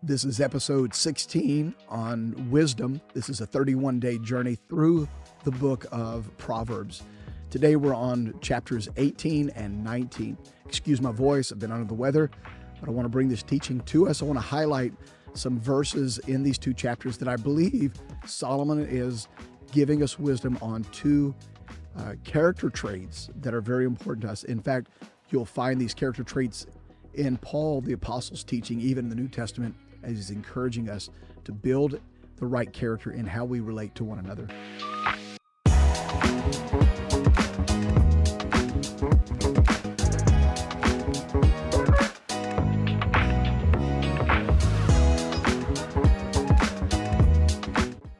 This is episode 16 on wisdom. This is a 31-day journey through the book of Proverbs. Today we're on chapters 18 and 19. Excuse my voice, I've been under the weather, but I want to bring this teaching to us. I want to highlight some verses in these two chapters that I believe Solomon is giving us wisdom on two character traits that are very important to us. In fact, you'll find these character traits in Paul, the Apostle's teaching, even in the New Testament, as he's encouraging us to build the right character in how we relate to one another.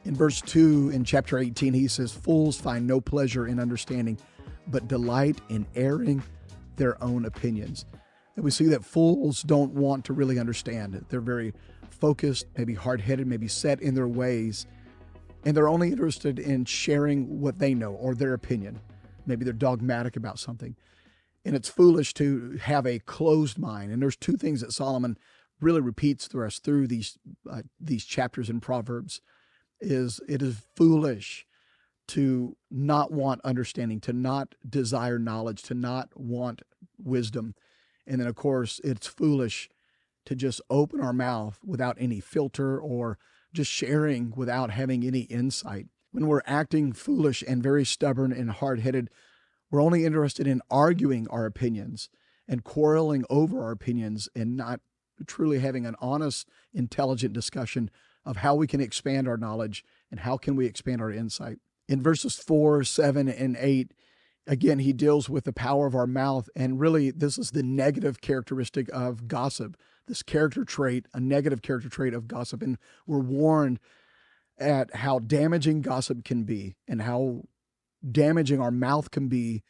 In verse 2 in chapter 18, he says, "Fools find no pleasure in understanding, but delight in airing their own opinions." And we see that fools don't want to really understand. They're very focused, maybe hard-headed, maybe set in their ways, and they're only interested in sharing what they know or their opinion. Maybe they're dogmatic about something. And it's foolish to have a closed mind. And there's two things that Solomon really repeats to us through these chapters in Proverbs. It is foolish to not want understanding, to not desire knowledge, to not want wisdom. And then, of course, it's foolish to just open our mouth without any filter or just sharing without having any insight. When we're acting foolish and very stubborn and hard-headed, we're only interested in arguing our opinions and quarreling over our opinions and not truly having an honest, intelligent discussion of how we can expand our knowledge and how can we expand our insight. In verses 4, 7, and 8, again, he deals with the power of our mouth, and really this is the negative characteristic of gossip, this character trait, a negative character trait of gossip. And we're warned at how damaging gossip can be and how damaging our mouth can be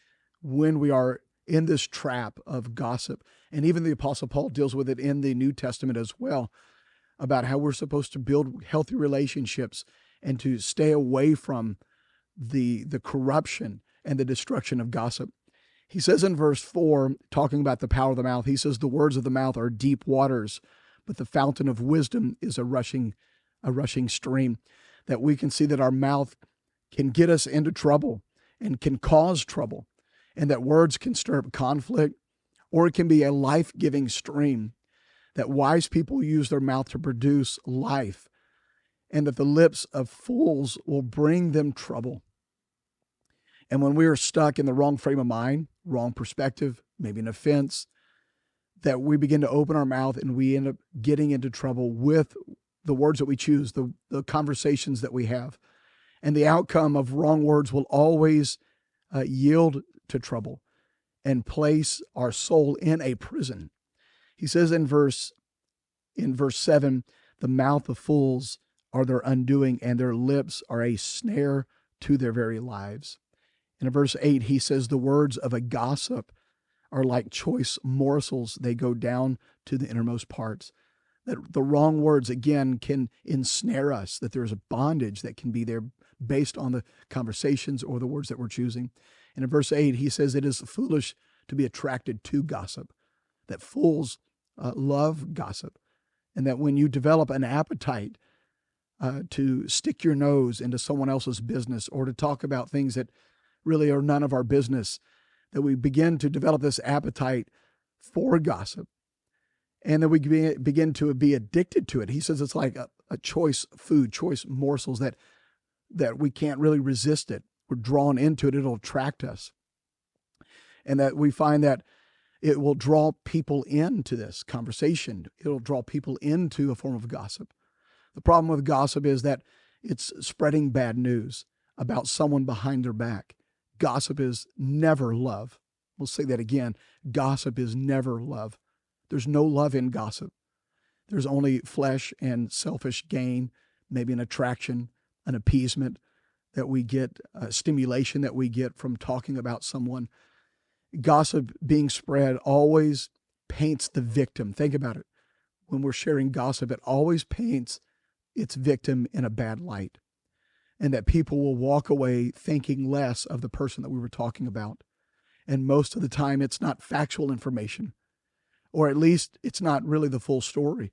when we are in this trap of gossip. And even the Apostle Paul deals with it in the New Testament as well, about how we're supposed to build healthy relationships and to stay away from the corruption and the destruction of gossip. He says in verse 4, talking about the power of the mouth, he says, "The words of the mouth are deep waters, but the fountain of wisdom is a rushing stream." That we can see that our mouth can get us into trouble and can cause trouble, and that words can stir up conflict, or it can be a life-giving stream, that wise people use their mouth to produce life, and that the lips of fools will bring them trouble. And when we are stuck in the wrong frame of mind, wrong perspective, maybe an offense, that we begin to open our mouth and we end up getting into trouble with the words that we choose, the conversations that we have. And the outcome of wrong words will always yield to trouble and place our soul in a prison. He says in verse 7, "The mouth of fools are their undoing, and their lips are a snare to their very lives." And in verse 8, he says, "The words of a gossip are like choice morsels. They go down to the innermost parts." That the wrong words, again, can ensnare us, that there's a bondage that can be there based on the conversations or the words that we're choosing. And in verse 8, he says, "It is foolish to be attracted to gossip," that fools love gossip, and that when you develop an appetite to stick your nose into someone else's business or to talk about things that really are none of our business, that we begin to develop this appetite for gossip, and that we begin to be addicted to it. He says it's like a choice food, choice morsels, that we can't really resist it. We're drawn into it. It'll attract us. And that we find that it will draw people into this conversation. It'll draw people into a form of gossip. The problem with gossip is that it's spreading bad news about someone behind their back. Gossip is never love. We'll say that again. Gossip is never love. There's no love in gossip. There's only flesh and selfish gain, maybe an attraction, an appeasement that we get, stimulation that we get from talking about someone. Gossip being spread always paints the victim. Think about it. When we're sharing gossip, it always paints its victim in a bad light, and that people will walk away thinking less of the person that we were talking about. And most of the time, it's not factual information, or at least it's not really the full story.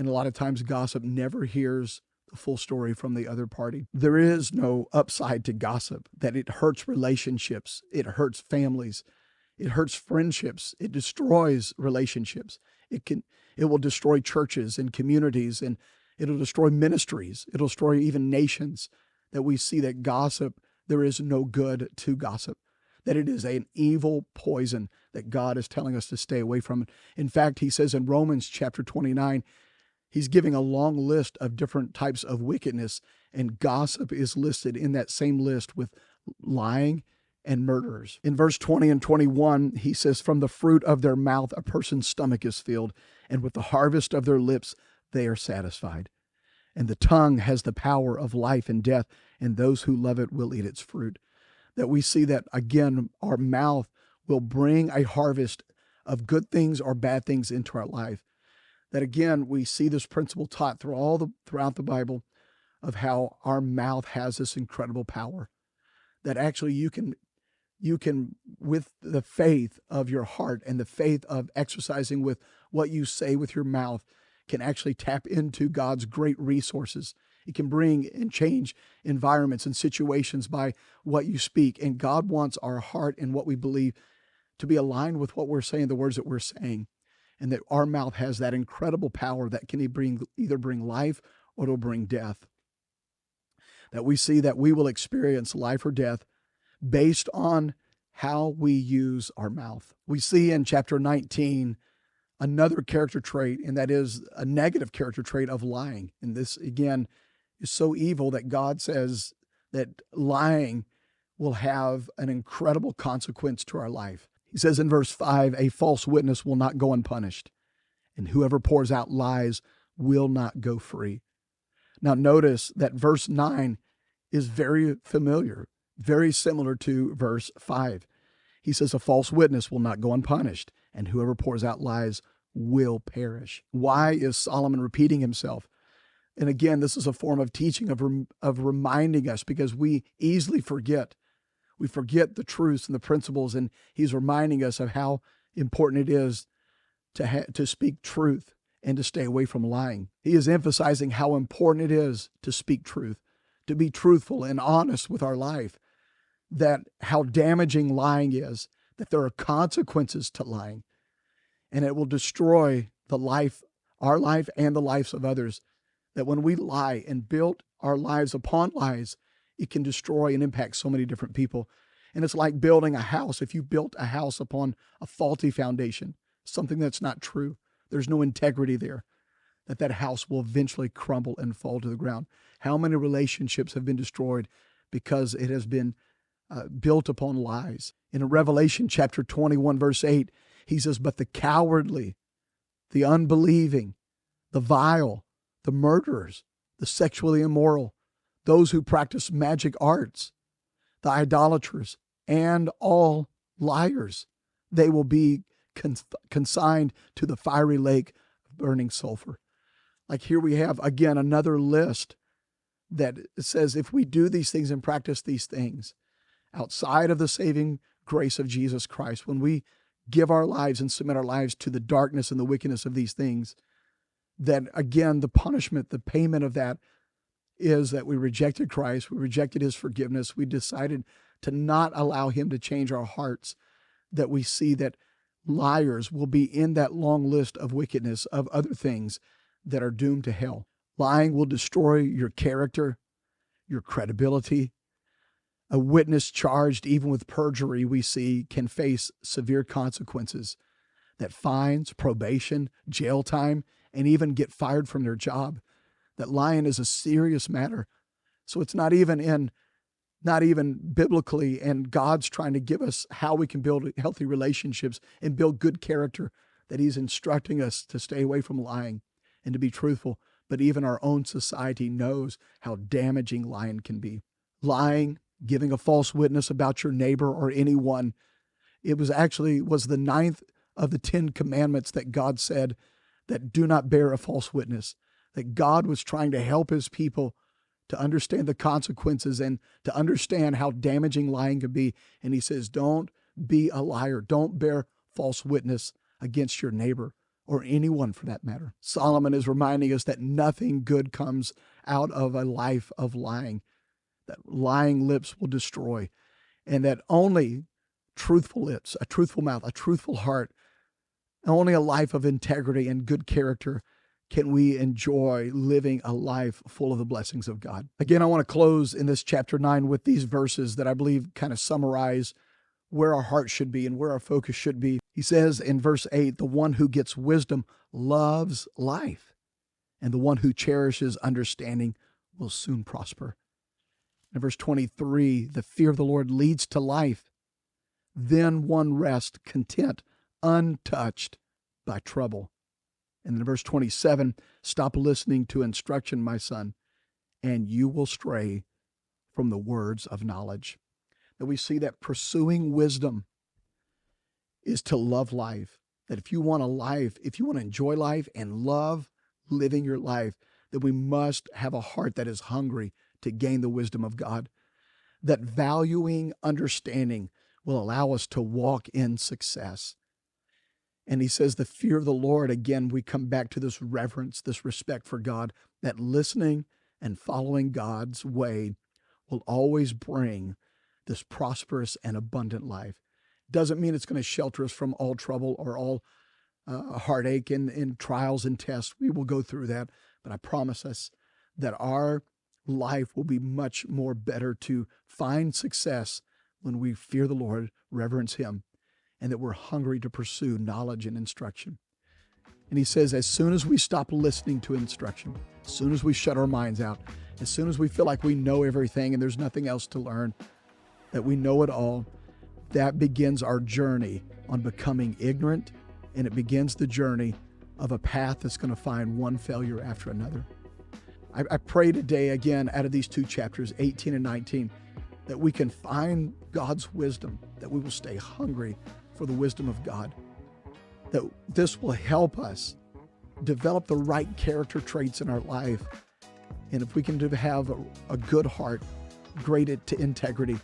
And a lot of times gossip never hears the full story from the other party. There is no upside to gossip, that it hurts relationships, it hurts families, it hurts friendships, it destroys relationships. It will destroy churches and communities, and it'll destroy ministries. It'll destroy even nations. That we see that gossip, there is no good to gossip, that it is an evil poison that God is telling us to stay away from. In fact, he says in Romans chapter 29, he's giving a long list of different types of wickedness, and gossip is listed in that same list with lying and murderers. In verse 20 and 21, he says, from the fruit of their mouth a person's stomach is filled, and with the harvest of their lips they are satisfied. And the tongue has the power of life and death, and those who love it will eat its fruit. That we see that, again, our mouth will bring a harvest of good things or bad things into our life. That, again, we see this principle taught throughout the Bible of how our mouth has this incredible power. That actually you can, with the faith of your heart and the faith of exercising with what you say with your mouth, can actually tap into God's great resources. It can bring and change environments and situations by what you speak. And God wants our heart and what we believe to be aligned with what we're saying, the words that we're saying. And that our mouth has that incredible power that can either bring life or it'll bring death. That we see that we will experience life or death based on how we use our mouth. We see in chapter 19 another character trait, and that is a negative character trait of lying. And this, again, is so evil that God says that lying will have an incredible consequence to our life. He says in verse 5, a false witness will not go unpunished, and whoever pours out lies will not go free. Now notice that verse 9 is very familiar, very similar to verse 5. He says a false witness will not go unpunished, and whoever pours out lies will perish. Why is Solomon repeating himself? And again, this is a form of teaching, of reminding us, because we easily forget. We forget the truths and the principles, and he's reminding us of how important it is to speak truth and to stay away from lying. He is emphasizing how important it is to speak truth, to be truthful and honest with our life, that how damaging lying is, that there are consequences to lying, and it will destroy our life and the lives of others. That when we lie and build our lives upon lies, it can destroy and impact so many different people. And it's like building a house. If you built a house upon a faulty foundation, something that's not true, there's no integrity there, that house will eventually crumble and fall to the ground. How many relationships have been destroyed because it has been built upon lies? In Revelation chapter 21, verse 8, he says, but the cowardly, the unbelieving, the vile, the murderers, the sexually immoral, those who practice magic arts, the idolaters, and all liars, they will be consigned to the fiery lake of burning sulfur. Like here we have, again, another list that says if we do these things and practice these things outside of the saving grace of Jesus Christ, when we give our lives and submit our lives to the darkness and the wickedness of these things, that again, the punishment, the payment of that is that we rejected Christ, we rejected his forgiveness, we decided to not allow him to change our hearts, that we see that liars will be in that long list of wickedness of other things that are doomed to hell. Lying will destroy your character, your credibility. A witness charged even with perjury, we see, can face severe consequences, that fines, probation, jail time, and even get fired from their job. That lying is a serious matter. So it's not even biblically, and God's trying to give us how we can build healthy relationships and build good character, that he's instructing us to stay away from lying and to be truthful. But even our own society knows how damaging lying can be. Lying, giving a false witness about your neighbor or anyone, it was the 9th of the 10 commandments that God said that do not bear a false witness. That God was trying to help his people to understand the consequences and to understand how damaging lying can be. And he says, don't be a liar. Don't bear false witness against your neighbor or anyone for that matter. Solomon is reminding us that nothing good comes out of a life of lying, that lying lips will destroy, and that only truthful lips, a truthful mouth, a truthful heart, only a life of integrity and good character can we enjoy living a life full of the blessings of God. Again, I want to close in this chapter 9 with these verses that I believe kind of summarize where our heart should be and where our focus should be. He says in verse 8, the one who gets wisdom loves life, and the one who cherishes understanding will soon prosper. In verse 23, the fear of the Lord leads to life. Then one rests content, untouched by trouble. And in verse 27, stop listening to instruction, my son, and you will stray from the words of knowledge. That we see that pursuing wisdom is to love life. That if you want a life, if you want to enjoy life and love living your life, that we must have a heart that is hungry to gain the wisdom of God. That valuing understanding will allow us to walk in success. And he says the fear of the Lord, again, we come back to this reverence, this respect for God, that listening and following God's way will always bring this prosperous and abundant life. Doesn't mean it's going to shelter us from all trouble or all heartache and trials and tests. We will go through that, but I promise us that our life will be much more better to find success when we fear the Lord, reverence him, and that we're hungry to pursue knowledge and instruction. And he says, as soon as we stop listening to instruction, as soon as we shut our minds out, as soon as we feel like we know everything and there's nothing else to learn, that we know it all, that begins our journey on becoming ignorant, and it begins the journey of a path that's going to find one failure after another. I pray today, again, out of these two chapters, 18 and 19, that we can find God's wisdom, that we will stay hungry for the wisdom of God, that this will help us develop the right character traits in our life. And if we can have a good heart, great integrity,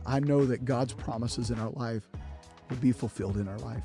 I know that God's promises in our life will be fulfilled in our life.